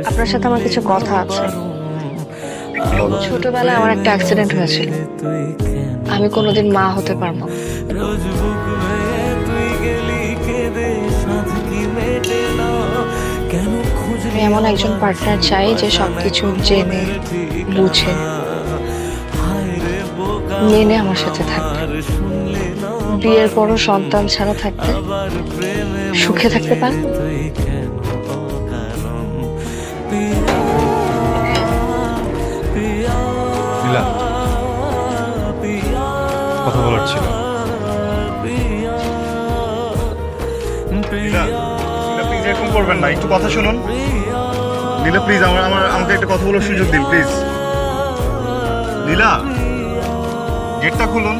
আপনার সাথে আমার কিছু কথা আছে। ছোটবেলায় আমার একটা অ্যাক্সিডেন্ট হয়েছিল, আমি কোনোদিন মা হতে পারবো না। আমি এমন একজন পার্টনার চাই যে সবকিছু জেনে বুঝে মেনে আমার সাথে থাকবে, বিয়ের পরও সন্তান ছাড়া থাকতে সুখে থাকতে পারবে। কথা বলার ছিল। প্লিজ এরকম করবেন না, একটু কথা শুনুন। নীলা প্লিজ আমাকে একটা কথা বলার সুযোগ দিন প্লিজ। নীলা, গেটটা খুলুন।